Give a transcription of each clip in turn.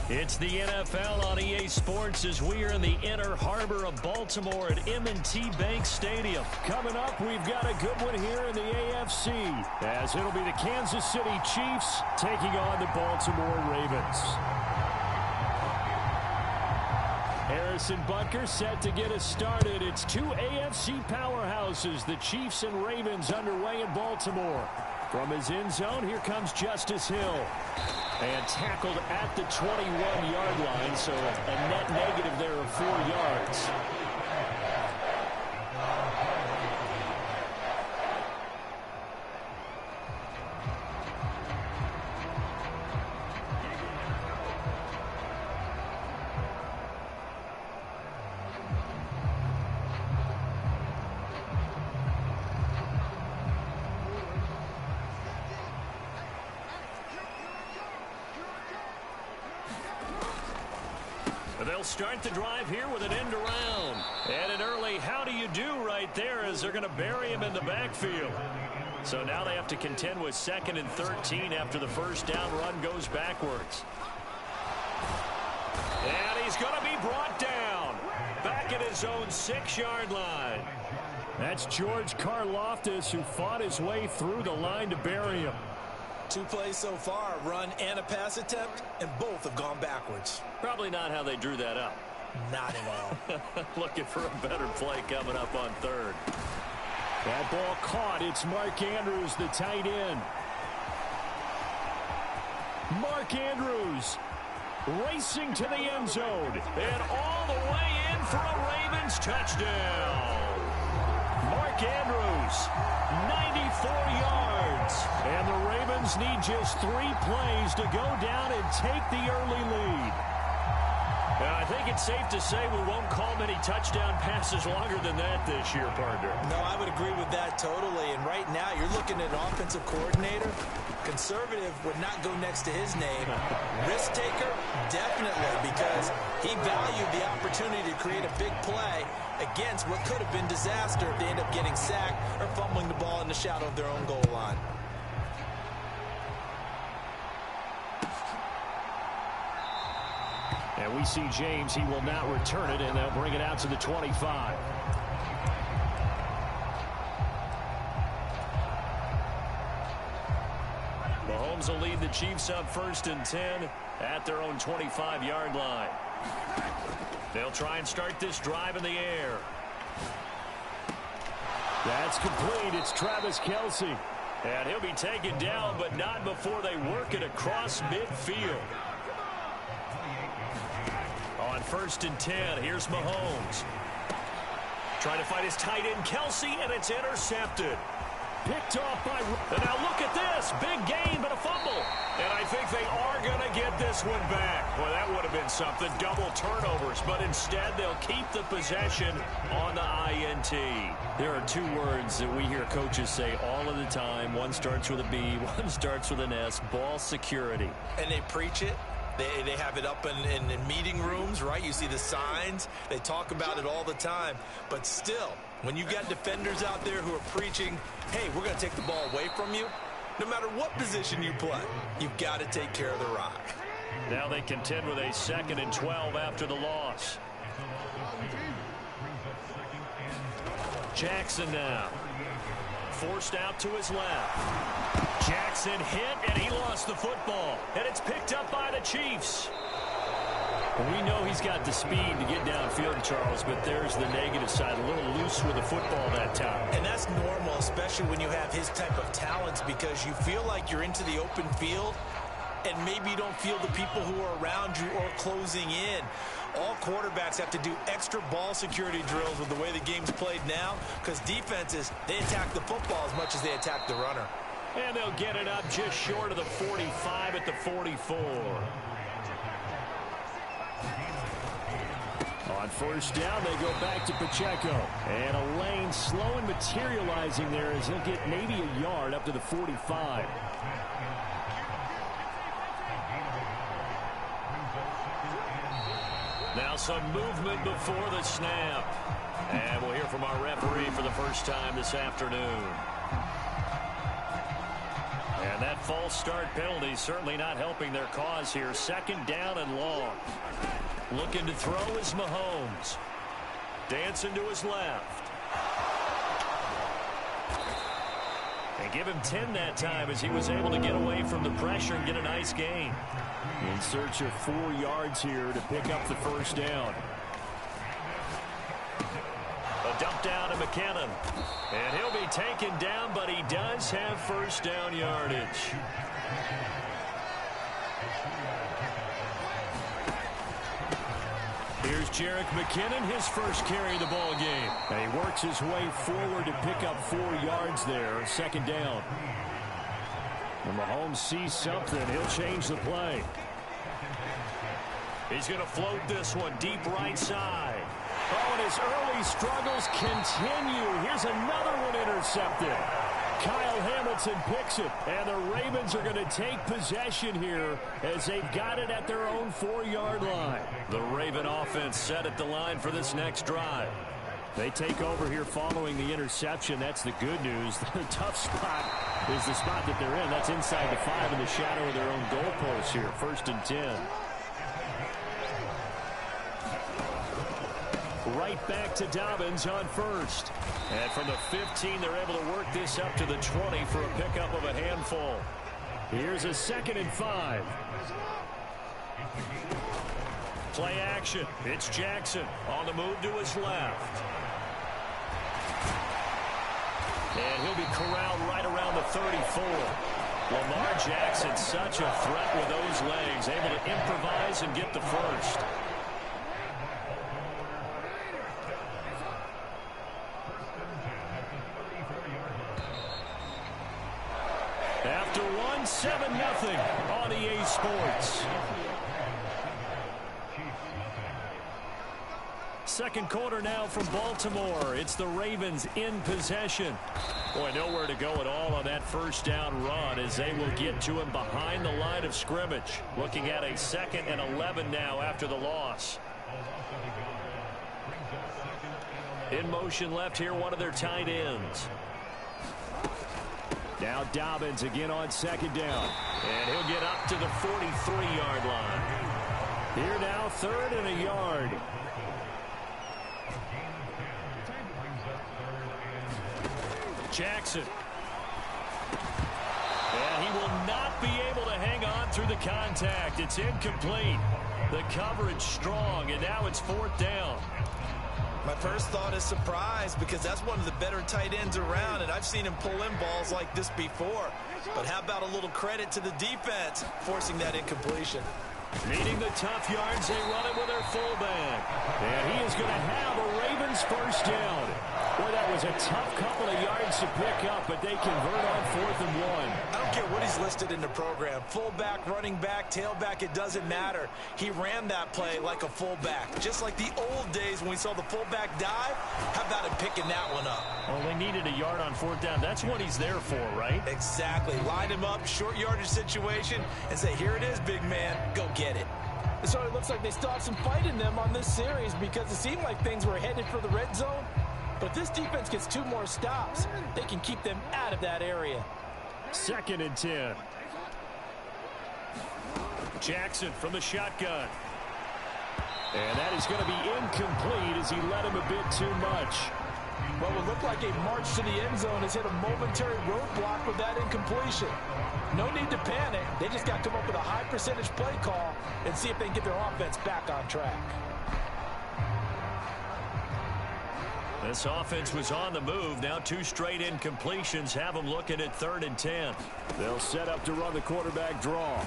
It's the NFL on EA Sports as we are in the inner harbor of Baltimore at M&T Bank Stadium. Coming up, we've got a good one here in the AFC, as it'll be the Kansas City Chiefs taking on the Baltimore Ravens. Harrison Butker set to get us started. It's two AFC powerhouses, the Chiefs and Ravens, underway in Baltimore. From his end zone, here comes Justice Hill. And tackled at the 21-yard line, so a net negative there of 4 yards. They'll start the drive here with an end around. And an early how do you do right there as they're going to bury him in the backfield. So now they have to contend with 2nd and 13 after the first down run goes backwards. And he's going to be brought down. Back at his own 6-yard line. That's George Karlaftis, who fought his way through the line to bury him. 2 plays so far, a run and a pass attempt, and both have gone backwards. Probably not how they drew that up. Not at all. Looking for a better play coming up on 3rd. That ball caught. It's Mark Andrews, the tight end. Mark Andrews racing to the end zone. And all the way in for a Ravens touchdown. Mark Andrews, 94 yards. And the Ravens need just 3 plays to go down and take the early lead. Now, I think it's safe to say we won't call many touchdown passes longer than that this year, partner. No, I would agree with that totally. And right now, you're looking at an offensive coordinator. Conservative would not go next to his name. Risk taker, definitely, because he valued the opportunity to create a big play against what could have been disaster if they end up getting sacked or fumbling the ball in the shadow of their own goal line. And we see James. He will not return it, and they'll bring it out to the 25. Mahomes will lead the Chiefs up 1st and 10 at their own 25-yard line. They'll try and start this drive in the air. That's complete. It's Travis Kelce. And he'll be taken down, but not before they work it across midfield. On 1st and 10, here's Mahomes. Trying to find his tight end, Kelce, and it's intercepted. Picked off by... And now look at this. Big gain, but a fumble. And I think they are going to get this one back. Well, that would have been something. Double turnovers. But instead, they'll keep the possession on the INT. There are 2 words that we hear coaches say all of the time. One starts with a B, one starts with an S. Ball security. And they preach it. They have it up in meeting rooms, right? You see the signs. They talk about it all the time. But still, when you got defenders out there who are preaching, hey, we're going to take the ball away from you, no matter what position you play, you've got to take care of the rock. Now they contend with a 2nd and 12 after the loss. Jackson now. Forced out to his left. Jackson hit, and he lost the football. And it's picked up by the Chiefs. We know he's got the speed to get downfield, Charles, but there's the negative side. A little loose with the football that time. And that's normal, especially when you have his type of talents, because you feel like you're into the open field, and maybe you don't feel the people who are around you or closing in. All quarterbacks have to do extra ball security drills with the way the game's played now, because defenses, they attack the football as much as they attack the runner. And they'll get it up just short of the 45 at the 44. On 1st down, they go back to Pacheco. And a lane slow and materializing there as he'll get maybe a yard up to the 45. Now some movement before the snap. And we'll hear from our referee for the first time this afternoon. And that false start penalty certainly not helping their cause here. Second down and long. Looking to throw is Mahomes. Dancing to his left. And give him 10 that time as he was able to get away from the pressure and get a nice gain. In search of 4 yards here to pick up the first down. A dump down to McKinnon. And he'll be taken down, but he does have first down yardage. Here's Jerick McKinnon, his first carry of the ball game. And he works his way forward to pick up 4 yards there. Second down. And Mahomes sees something. He'll change the play. He's going to float this one deep right side. Oh, and his early struggles continue. Here's another one intercepted. Kyle Hamilton picks it, and the Ravens are going to take possession here as they've got it at their own 4-yard line. The Raven offense set at the line for this next drive. They take over here following the interception. That's the good news. The tough spot is the spot that they're in. That's inside the 5 in the shadow of their own goalpost here. 1st and 10. Right back to Dobbins on first. And from the 15, they're able to work this up to the 20 for a pickup of a handful. Here's a 2nd and 5. Play action. It's Jackson on the move to his left. And he'll be corralled right around the 34. Lamar Jackson, such a threat with those legs, able to improvise and get the first. After 7-0 on EA Sports. Second quarter now from Baltimore. It's the Ravens in possession. Boy, nowhere to go at all on that first down run as they will get to him behind the line of scrimmage. Looking at a 2nd and 11 now after the loss. In motion left here, one of their tight ends. Now Dobbins again on 2nd down. And he'll get up to the 43-yard line. Here now, 3rd and a yard. Jackson. And he will not be able to hang on through the contact. It's incomplete. The coverage strong, and now it's 4th down. My first thought is surprise because that's one of the better tight ends around, and I've seen him pull in balls like this before. But how about a little credit to the defense forcing that incompletion? Needing the tough yards, they run it with their fullback. And he is going to have a Ravens first down. Boy, that was a tough couple of yards to pick up, but they convert on 4th and 1. I don't care what he's listed in the program. Fullback, running back, tailback, it doesn't matter. He ran that play like a fullback. Just like the old days when we saw the fullback dive. How about him picking that one up? Well, they needed a yard on 4th down. That's what he's there for, right? Exactly. Line him up, short yardage situation, and say, here it is, big man. Go get it. So it looks like they still have some fight in them on this series because it seemed like things were headed for the red zone. But if this defense gets 2 more stops, they can keep them out of that area. 2nd and 10. Jackson from the shotgun. And that is going to be incomplete as he led him a bit too much. What would look like a march to the end zone has hit a momentary roadblock with that incompletion. No need to panic. They just got to come up with a high percentage play call and see if they can get their offense back on track. This offense was on the move. Now 2 straight incompletions have them looking at 3rd and 10. They'll set up to run the quarterback draw.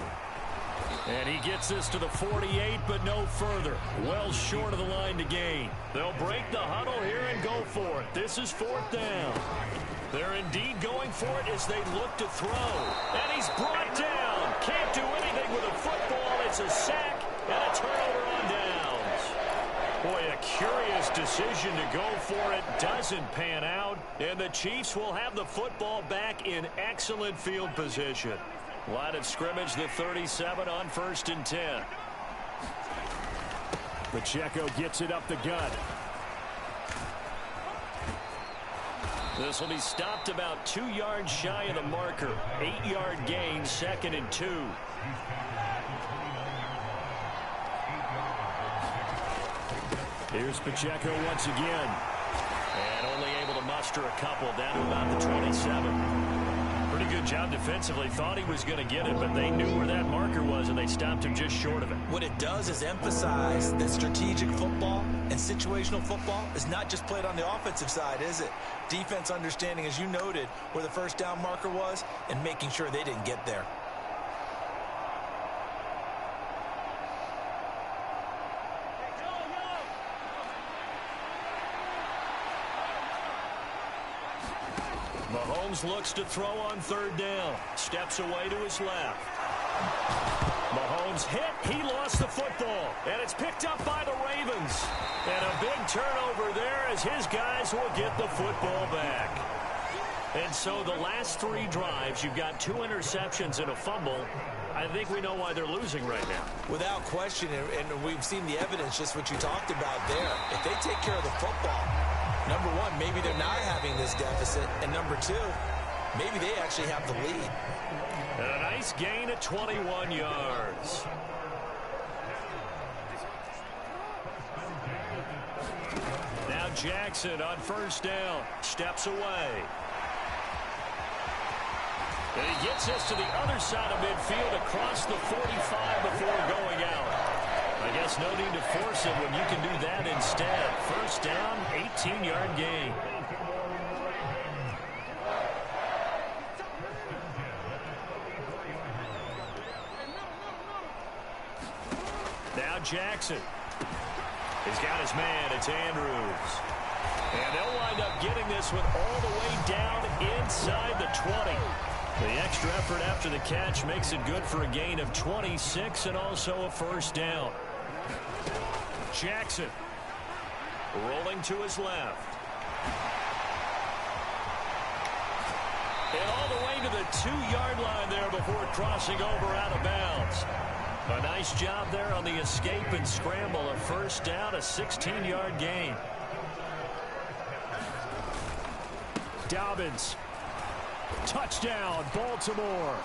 And he gets this to the 48, but no further. Well short of the line to gain. They'll break the huddle here and go for it. This is 4th down. They're indeed going for it as they look to throw. And he's brought down. Can't do anything with a football. It's a sack and a turnover on downs. Boy, a curious decision to go for it. Doesn't pan out. And the Chiefs will have the football back in excellent field position. Line of scrimmage, the 37 on 1st and 10. Pacheco gets it up the gut. This will be stopped about 2 yards shy of the marker. 8-yard gain, 2nd and 2. Here's Pacheco once again. And only able to muster a couple down to about the 27. Pretty good job defensively. Thought he was going to get it, but they knew where that marker was, and they stopped him just short of it. What it does is emphasize that strategic football and situational football is not just played on the offensive side, is it? Defense understanding, as you noted, where the first down marker was and making sure they didn't get there. Mahomes looks to throw on 3rd down. Steps away to his left. Mahomes hit. He lost the football. And it's picked up by the Ravens. And a big turnover there as his guys will get the football back. And so the last 3 drives, you've got 2 interceptions and a fumble. I think we know why they're losing right now. Without question, and we've seen the evidence, just what you talked about there. If they take care of the football, number one, maybe they're not having this deficit. And number 2, maybe they actually have the lead. And a nice gain of 21 yards. Now Jackson on 1st down. Steps away. And he gets us to the other side of midfield across the 45 before going out. I guess no need to force it when you can do that instead. 1st down, 18-yard gain. Now Jackson. He's got his man. It's Andrews. And they'll wind up getting this one all the way down inside the 20. The extra effort after the catch makes it good for a gain of 26 and also a 1st down. Jackson rolling to his left. And all the way to the 2-yard line there before crossing over out of bounds. A nice job there on the escape and scramble. A 1st down, a 16-yard gain. Dobbins. Touchdown, Baltimore.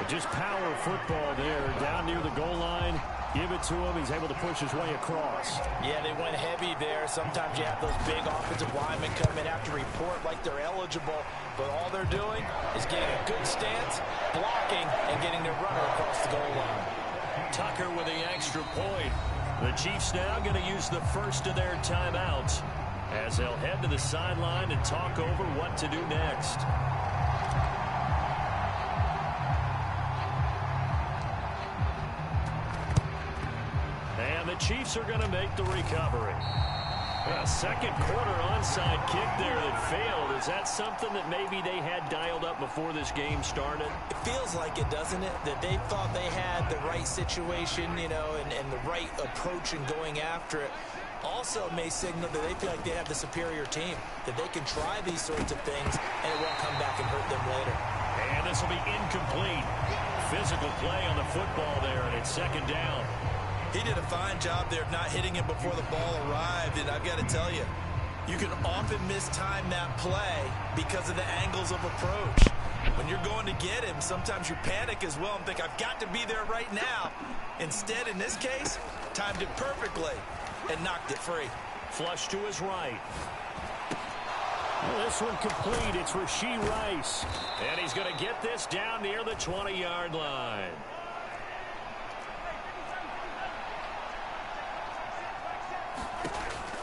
Just power football there. Down near the goal line. Give it to him. He's able to push his way across. Yeah, they went heavy there. Sometimes you have those big offensive linemen come in after report like they're eligible. But all they're doing is getting a good stance, blocking, and getting their runner across the goal line. Tucker with the extra point. The Chiefs now going to use the first of their timeouts as they'll head to the sideline and talk over what to do next. And the Chiefs are going to make the recovery. A 2nd quarter onside kick there that failed. Is that something that maybe they had dialed up before this game started? It feels like it, doesn't it? That they thought they had the right situation, you know, and the right approach in going after it. Also may signal that they feel like they have the superior team, that they can try these sorts of things, and it won't come back and hurt them later. And this will be incomplete. Physical play on the football there, and it's 2nd down. He did a fine job there of not hitting him before the ball arrived, and I've got to tell you, you can often mistime that play because of the angles of approach. When you're going to get him, sometimes you panic as well and think, I've got to be there right now. Instead, in this case, timed it perfectly and knocked it free. Flush to his right. Well, this one complete. It's Rashee Rice. And he's going to get this down near the 20-yard line.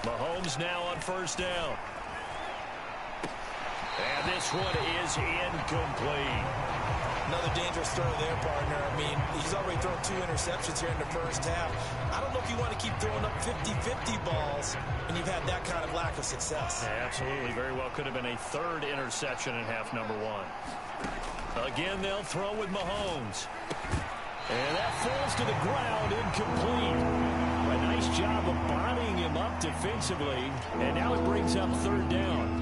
Mahomes now on 1st down. And this one is incomplete. Another dangerous throw there, partner. I mean, he's already thrown 2 interceptions here in the first half. I don't know if you want to keep throwing up 50-50 balls when you've had that kind of lack of success. Yeah, absolutely. Very well could have been a 3rd interception in half number 1. Again, they'll throw with Mahomes. And that falls to the ground, incomplete. A nice job of bodying him up defensively. And now it brings up 3rd down.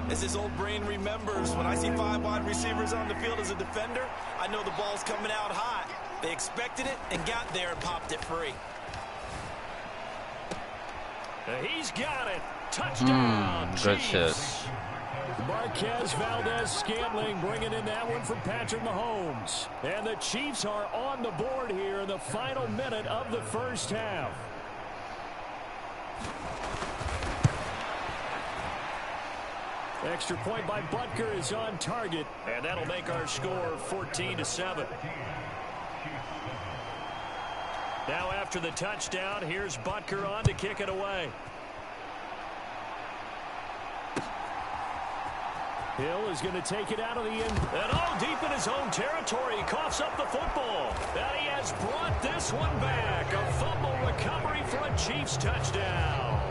As his old brain remembers, when I see 5 wide receivers on the field as a defender, I know the ball's coming out hot. They expected it and got there and popped it free. He's got it. Touchdown, good Chiefs. shit. Marquez Valdez-Scantling bringing in that one for Patrick Mahomes. And the Chiefs are on the board here in the final minute of the first half. Extra point by Butker is on target, and that'll make our score 14-7. Now after the touchdown, here's Butker on to kick it away. Hill is going to take it out of the end. And deep in his own territory, he coughs up the football. And he has brought this one back. A fumble recovery for a Chiefs touchdown.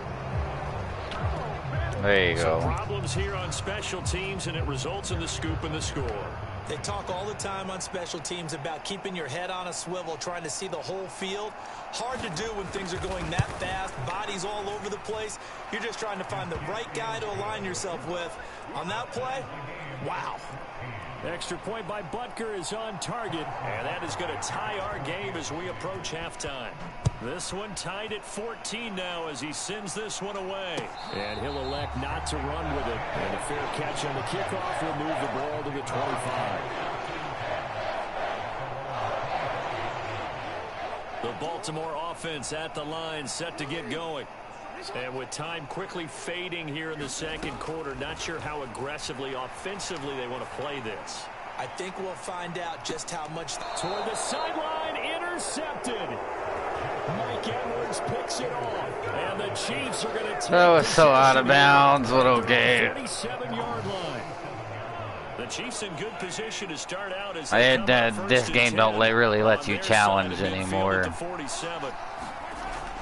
There you go. Some problems here on special teams, and it results in the scoop and the score. They talk all the time on special teams about keeping your head on a swivel, trying to see the whole field. Hard to do when things are going that fast, bodies all over the place. You're just trying to find the right guy to align yourself with. On that play, wow. Extra point by Butker is on target, and that is going to tie our game as we approach halftime. This one tied at 14 now as he sends this one away. And he'll elect not to run with it. And a fair catch on the kickoff will move the ball to the 25. The Baltimore offense at the line, set to get going. And with time quickly fading here in the second quarter, not sure how aggressively, offensively they want to play this. I think we'll find out just how much. Toward the sideline, intercepted. Mike Edwards picks it off. And the Chiefs are going to take That was so out of bounds, little game. 27-yard line. The Chiefs in good position to start out as this game don't really let you challenge anymore.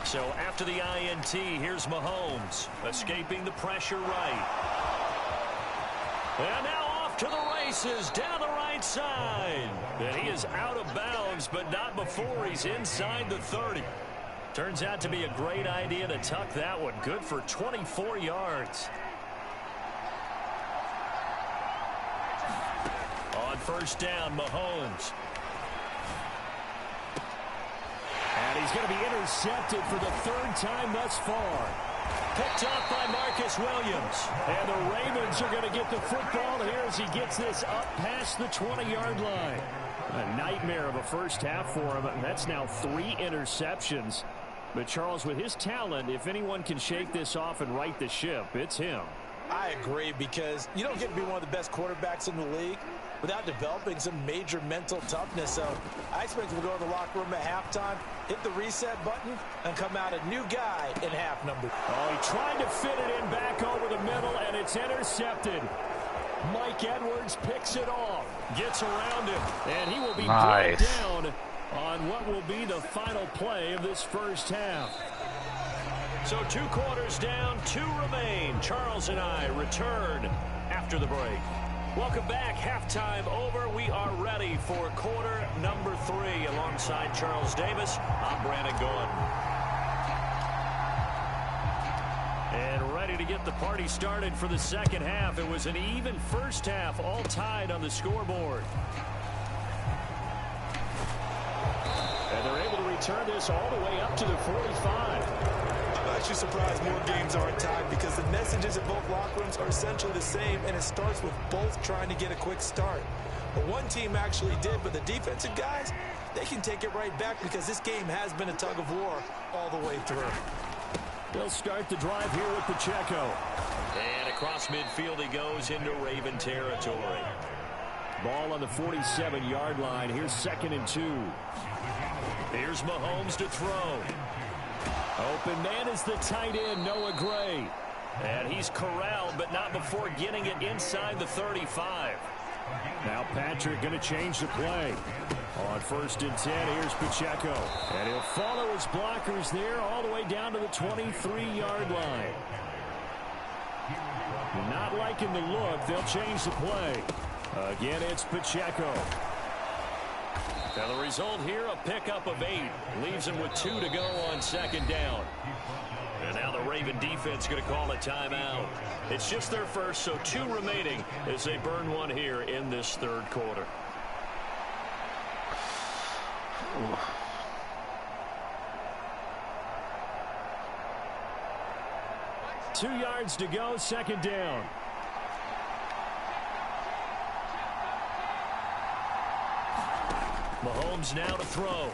So after the INT, here's Mahomes escaping the pressure right. And now off to the races down the right side. And he is out of bounds, but not before he's inside the 30. Turns out to be a great idea to tuck that one. Good for 24 yards. On first down, Mahomes. And he's going to be intercepted for the third time thus far. Picked up by Marcus Williams. And the Ravens are going to get the football here as he gets this up past the 20-yard line. A nightmare of a first half for him. That's now 3 interceptions. But Charles, with his talent, if anyone can shake this off and right the ship, it's him. I agree, because you don't get to be one of the best quarterbacks in the league without developing some major mental toughness. So I expect him to go in the locker room at halftime, hit the reset button, and come out a new guy in half number. Oh, he tried to fit it in back over the middle, and it's intercepted. Mike Edwards picks it off, gets around him, and he will be brought down on what will be the final play of this first half. So 2 quarters down, 2 remain. Charles and I return after the break. Welcome back. Halftime over. We are ready for quarter number 3 alongside Charles Davis. I'm Brandon Gordon. And ready to get the party started for the second half. It was an even first half, all tied on the scoreboard. And they're able to return this all the way up to the 45. I'm actually surprised more games aren't tied, because the messages in both locker rooms are essentially the same, and it starts with both trying to get a quick start. But one team actually did, but the defensive guys, they can take it right back, because this game has been a tug of war all the way through. They'll start the drive here with Pacheco. And across midfield he goes into Raven territory. Ball on the 47-yard line. Here's 2nd and 2. Here's Mahomes to throw. Open man is the tight end, Noah Gray. And he's corralled, but not before getting it inside the 35. Now Patrick going to change the play. On 1st and 10, here's Pacheco. And he'll follow his blockers there all the way down to the 23-yard line. Not liking the look. They'll change the play. Again, it's Pacheco. Now the result here, a pickup of 8. Leaves him with 2 to go on 2nd down. And now the Raven defense going to call a timeout. It's just their first, so 2 remaining as they burn one here in this 3rd quarter. Ooh. Two yards to go, 2nd down. Mahomes now to throw.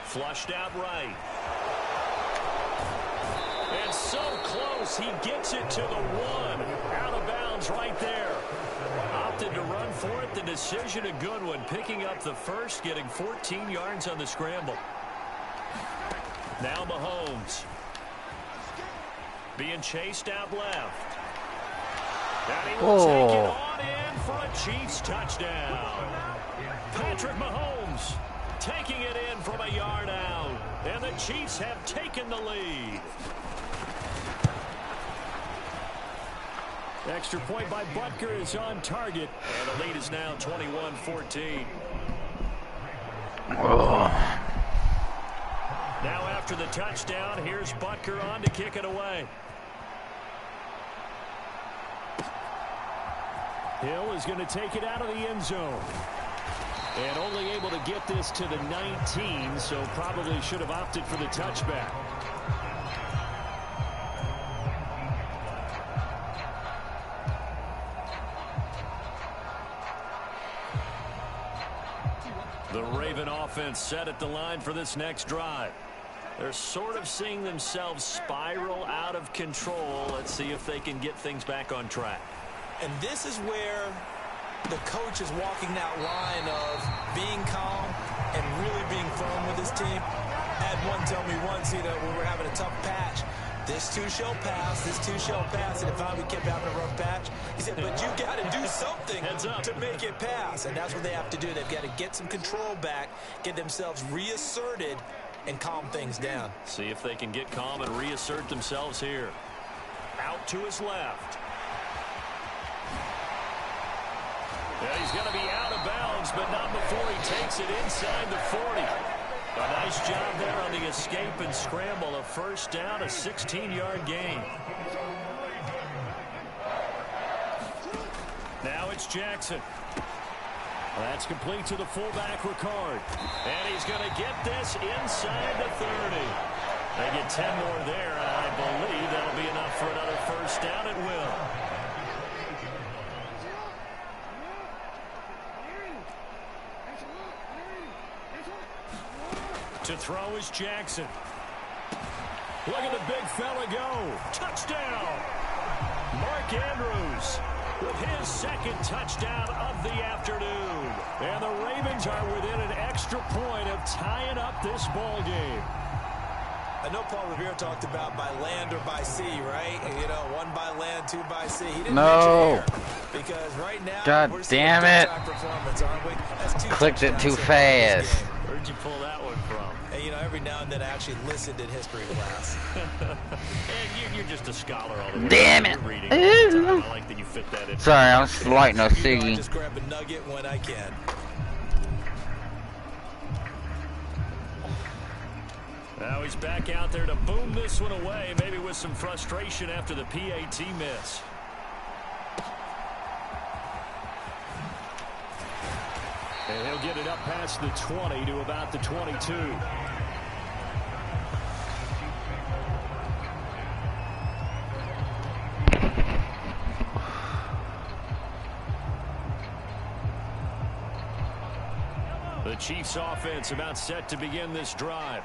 Flushed out right. And so close, he gets it to the 1. Out of bounds right there. Opted to run for it. The decision a good one. Picking up the first, getting 14 yards on the scramble. Now Mahomes. Being chased out left. And he will take it on in for a Chiefs touchdown. Patrick Mahomes taking it in from a yard out. And the Chiefs have taken the lead. Extra point by Butker is on target. And the lead is now 21-14. Now after the touchdown, here's Butker on to kick it away. Hill is going to take it out of the end zone. And only able to get this to the 19, so probably should have opted for the touchback. The Raven offense set at the line for this next drive. They're sort of seeing themselves spiral out of control. Let's see if they can get things back on track. And this is where the coach is walking that line of being calm and really being firm with his team. I had one tell me once, when we're having a tough patch, this too shall pass, this too shall pass. And if we kept having a rough patch, he said, but you got to do something to make it pass. And that's what they have to do. They've got to get some control back, get themselves reasserted, and calm things down. See if they can get calm and reassert themselves here. Out to his left. Yeah, he's going to be out of bounds, but not before he takes it inside the 40. A nice job there on the escape and scramble. A first down, a 16-yard gain. Now it's Jackson. That's complete to the fullback, Ricard. And he's going to get this inside the 30. They get 10 more there, and I believe that'll be enough for another first down. It will. To throw is Jackson. Look at the big fella go. Touchdown. Mark Andrews with his second touchdown of the afternoon. And the Ravens are within an extra point of tying up this ball game. I know Paul Revere talked about by land or by sea, right? One by land, two by sea. He didn't mention air, because right now, God we're seeing damn a it. performance, aren't we? That's 2 Clicked it too touchdowns so far in this fast. game. Where'd you pull that one from? And, every now and then I actually listened in history class. And you're just a scholar all the way. Damn it. You're reading all the time. I like that you fit that in. Sorry, I'm lighting a I ciggy. just grab a nugget when I can. Now he's back out there to boom this one away, maybe with some frustration after the PAT miss. And he'll get it up past the 20 to about the 22. The Chiefs offense about set to begin this drive.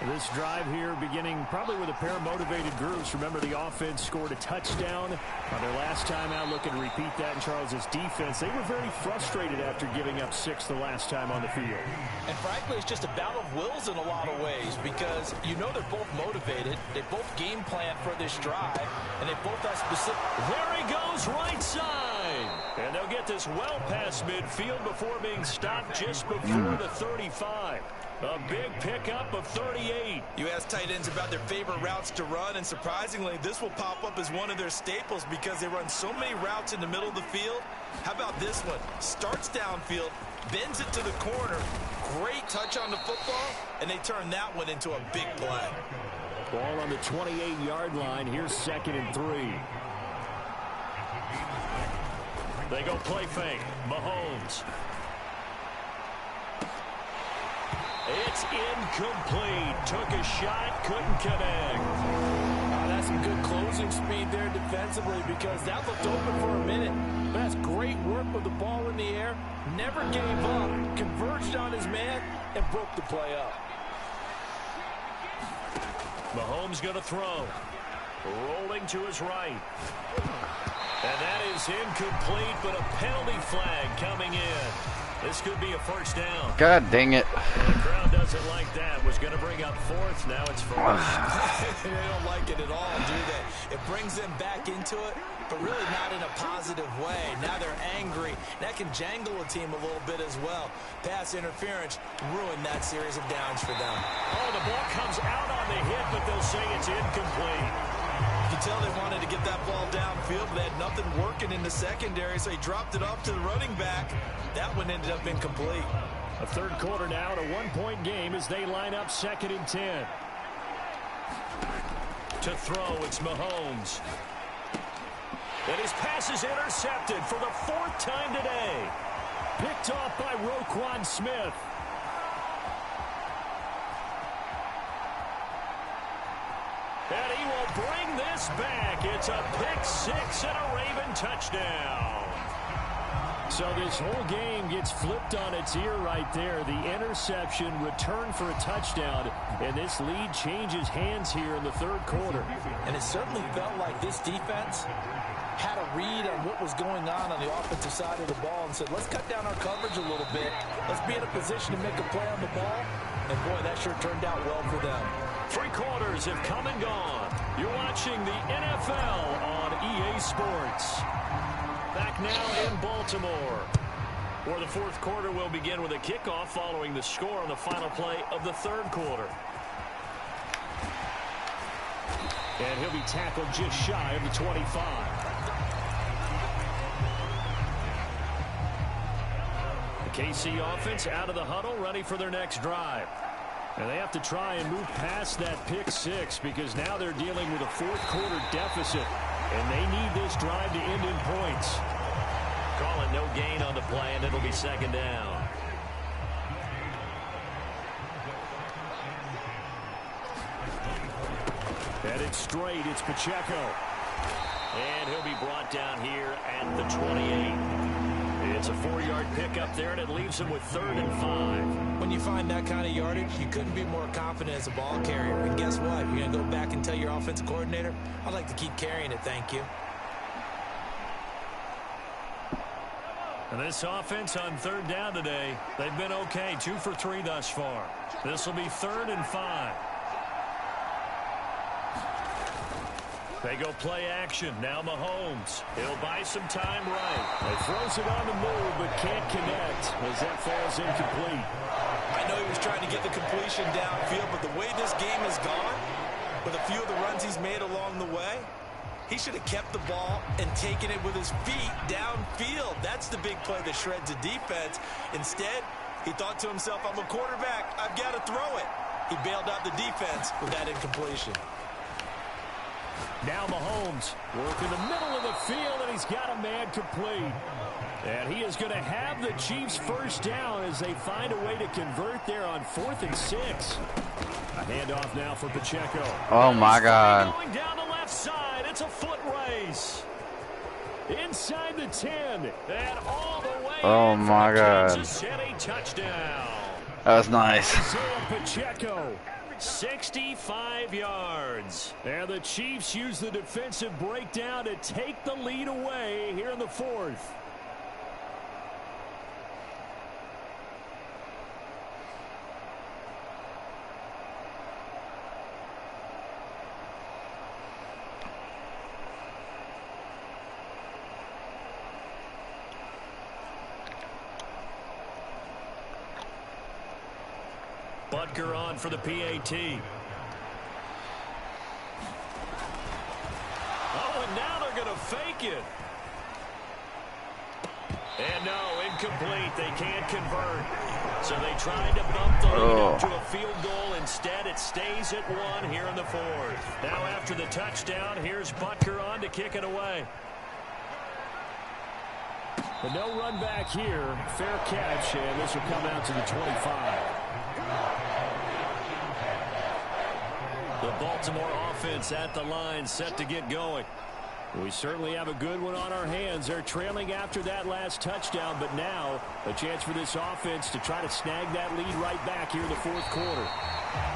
This drive here beginning probably with a pair of motivated groups. Remember, the offense scored a touchdown on their last time out. Looking to repeat that in Charles's defense. They were very frustrated after giving up 6 the last time on the field. And frankly, it's just a battle of wills in a lot of ways, because they're both motivated. They both game plan for this drive, and they both have specific. There he goes, right side. And they'll get this well past midfield before being stopped just before the 35. A big pickup of 38. You ask tight ends about their favorite routes to run, and surprisingly, this will pop up as one of their staples because they run so many routes in the middle of the field. How about this one? Starts downfield, bends it to the corner. Great touch on the football, and they turn that one into a big play. Ball on the 28-yard line. Here's 2nd and 3. They go play fake. Mahomes. It's incomplete. Took a shot, couldn't connect. That's some good closing speed there defensively because that looked open for a minute. But that's great work with the ball in the air. Never gave up, converged on his man, and broke the play up. Mahomes going to throw. Rolling to his right. And that is incomplete, but a penalty flag coming in. This could be a first down. God dang it. Well, the crowd doesn't like that. Was going to bring up fourth. Now it's first. They don't like it at all, do they? It brings them back into it, but really not in a positive way. Now they're angry. That can jangle a team a little bit as well. Pass interference ruined that series of downs for them. Oh, the ball comes out on the hit, but they'll say it's incomplete. You can tell they wanted to get that ball downfield, but they had nothing working in the secondary, so he dropped it off to the running back. That one ended up incomplete. A third quarter now, and a one-point game as they line up 2nd and 10. To throw, it's Mahomes. And his pass is intercepted for the 4th time today. Picked off by Roquan Smith. And he will bring this back. It's a pick 6 and a Raven touchdown. So this whole game gets flipped on its ear right there. The interception, return for a touchdown, and this lead changes hands here in the third quarter. And it certainly felt like this defense had a read on what was going on the offensive side of the ball and said, let's cut down our coverage a little bit. Let's be in a position to make a play on the ball. And, boy, that sure turned out well for them. 3 quarters have come and gone. You're watching the NFL on EA Sports. Back now in Baltimore, where the 4th quarter will begin with a kickoff following the score on the final play of the 3rd quarter. And he'll be tackled just shy of the 25. The KC offense out of the huddle, ready for their next drive. And they have to try and move past that pick 6 because now they're dealing with a 4th quarter deficit. And they need this drive to end in points. Calling no gain on the play, and it'll be 2nd down. Headed straight, it's Pacheco. And he'll be brought down here at the 28. It's a 4-yard pickup there, and it leaves him with 3rd and 5. When you find that kind of yardage, you couldn't be more confident as a ball carrier. And guess what? You're going to go back and tell your offensive coordinator, I'd like to keep carrying it, thank you. And this offense on 3rd down today, they've been okay. 2 for 3 thus far. This will be 3rd and 5. They go play action. Now Mahomes. He'll buy some time right. He throws it on the move, but can't connect as that falls incomplete. I know he was trying to get the completion downfield, but the way this game has gone, with a few of the runs he's made along the way, he should have kept the ball and taken it with his feet downfield. That's the big play that shreds a defense. Instead, he thought to himself, I'm a quarterback. I've got to throw it. He bailed out the defense with that incompletion. Now Mahomes working the middle of the field, and he's got a man complete. And he is going to have the Chiefs first down as they find a way to convert there on 4th and 6. A handoff now for Pacheco. Oh, my God. Going down the left side. It's a foot race. Inside the 10. And all the way. Oh, my God. Kansas City touchdown. That was nice. Isaiah Pacheco. 65 yards. And the Chiefs use the defensive breakdown to take the lead away here in the 4th. Butker on for the PAT. Oh, and now they're going to fake it. And no, incomplete. They can't convert. So they tried to bump the lead up to a field goal. Instead, it stays at 1 here in the 4th. Now after the touchdown, here's Butker on to kick it away. But no run back here. Fair catch, and this will come out to the 25. The Baltimore offense at the line, set to get going. We certainly have a good one on our hands. They're trailing after that last touchdown, but now a chance for this offense to try to snag that lead right back here in the fourth quarter.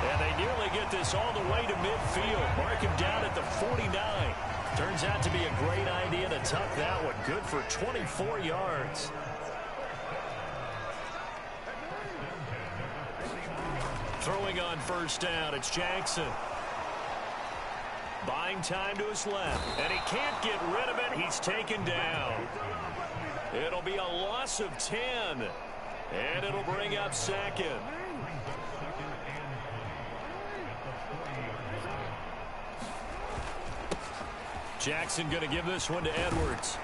And they nearly get this all the way to midfield. Mark him down at the 49. Turns out to be a great idea to tuck that one. Good for 24 yards. Throwing on first down, it's Jackson. Buying time to his left, and he can't get rid of it. He's taken down. It'll be a loss of 10, and it'll bring up second. Jackson going to give this one to Edwards.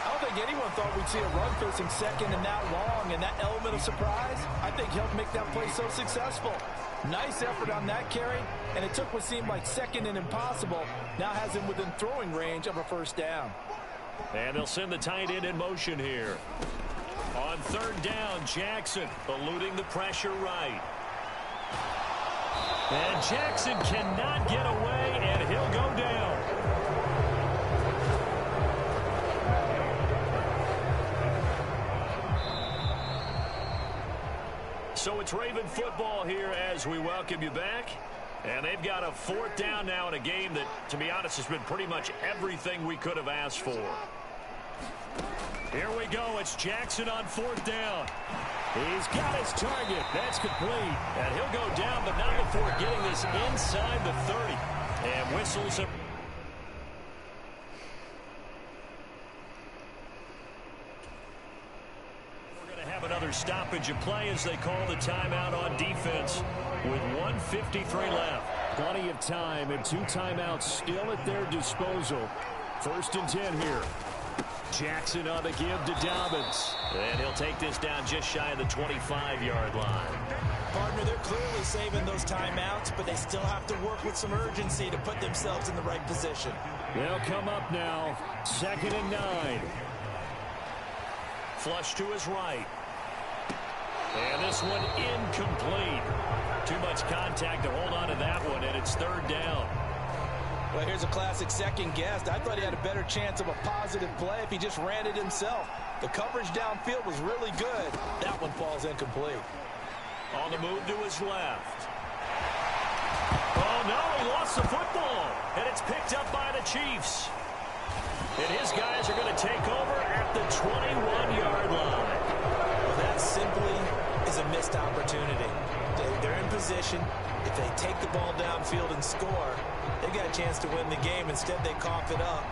I don't think anyone thought we'd see a run facing second and that long, and that element of surprise, I think, helped make that play so successful. Nice effort on that carry, and it took what seemed like second and impossible. Now has him within throwing range of a first down. And they'll send the tight end in motion here. On third down, Jackson eluding the pressure right. And Jackson cannot get away, and he'll go down. So it's Raven football here as we welcome you back. And they've got a fourth down now in a game that, to be honest, has been pretty much everything we could have asked for. Here we go. It's Jackson on fourth down. He's got his target. That's complete. And he'll go down, but not before getting this inside the 30. And whistles him. Another stoppage of play as they call the timeout on defense with 1:53 left. Plenty of time and 2 timeouts still at their disposal. First and 10 here. Jackson on the give to Dobbins. And he'll take this down just shy of the 25-yard line. Partner, they're clearly saving those timeouts, but they still have to work with some urgency to put themselves in the right position. They'll come up now. 2nd and 9. Flush to his right. And this one incomplete. Too much contact to hold on to that one, and it's third down. Well, here's a classic second guess. I thought he had a better chance of a positive play if he just ran it himself. The coverage downfield was really good. That one falls incomplete. On the move to his left. Oh, no, he lost the football. And it's picked up by the Chiefs. And his guys are going to take over at the 21-yard line. Well, that simply is a missed opportunity. They're in position. If they take the ball downfield and score, they got a chance to win the game. Instead, they cough it up.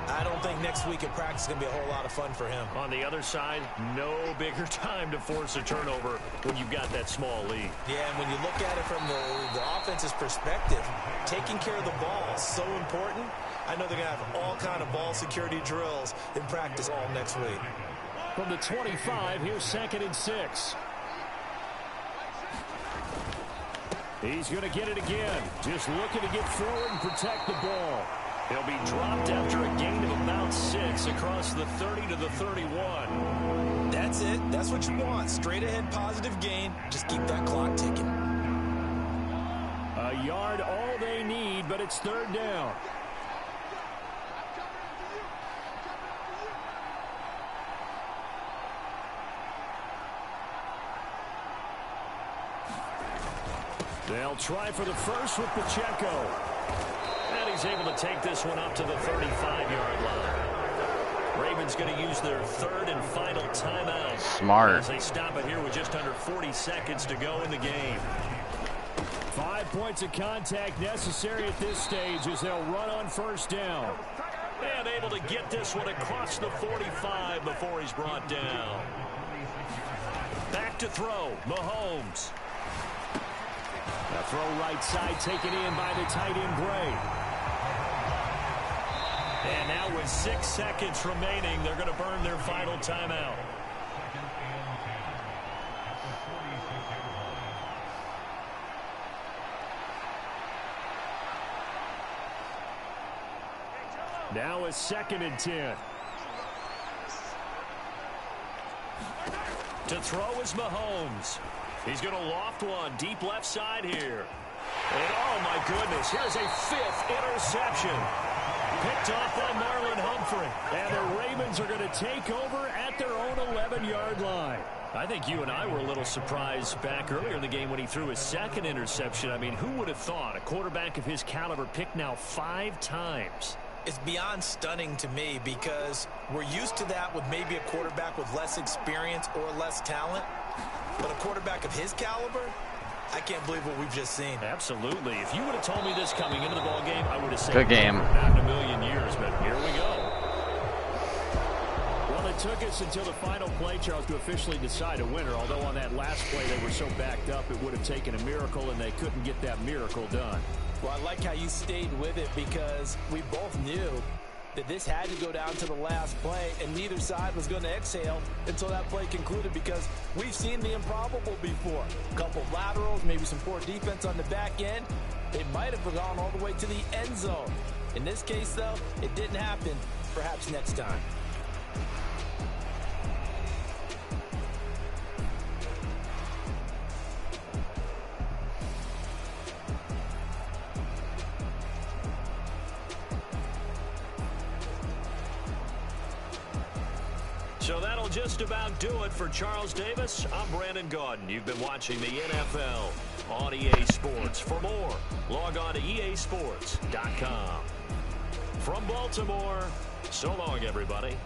I don't think next week at practice is going to be a whole lot of fun for him. On the other side, no bigger time to force a turnover when you've got that small lead. Yeah, and when you look at it from the offense's perspective, taking care of the ball is so important. I know they're going to have all kind of ball security drills in practice all next week. From the 25, here's 2nd and 6. He's going to get it again. Just looking to get forward and protect the ball. He'll be dropped after a gain of about 6 across the 30 to the 31. That's it. That's what you want. Straight ahead positive gain. Just keep that clock ticking. A yard all they need, but it's third down. They'll try for the first with Pacheco. And he's able to take this one up to the 35-yard line. Ravens going to use their third and final timeout. Smart. As they stop it here with just under 40 seconds to go in the game. 5 points of contact necessary at this stage as they'll run on first down. And able to get this one across the 45 before he's brought down. Back to throw, Mahomes. A throw right side taken in by the tight end Gray. And now with 6 seconds remaining, they're going to burn their final timeout. Now it's 2nd and 10. To throw is Mahomes. He's going to loft one deep left side here. And oh, my goodness, here's a 5th interception. Picked off by Marlon Humphrey. And the Ravens are going to take over at their own 11-yard line. I think you and I were a little surprised back earlier in the game when he threw his 2nd interception. I mean, who would have thought a quarterback of his caliber picked now 5 times? It's beyond stunning to me because we're used to that with maybe a quarterback with less experience or less talent. But a quarterback of his caliber, I can't believe what we've just seen. Absolutely. If you would have told me this coming into the ball game, I would have said, good game. Not in a million years, but here we go. Well, it took us until the final play, Charles, to officially decide a winner. Although on that last play they were so backed up, it would have taken a miracle, and they couldn't get that miracle done. Well, I like how you stayed with it because we both knew that this had to go down to the last play, and neither side was going to exhale until that play concluded because we've seen the improbable before. A couple of laterals, maybe some poor defense on the back end. They might have gone all the way to the end zone. In this case, though, it didn't happen. Perhaps next time. So that'll just about do it for Charles Davis. I'm Brandon Gaudin. You've been watching the NFL on EA Sports. For more, log on to easports.com. From Baltimore, so long, everybody.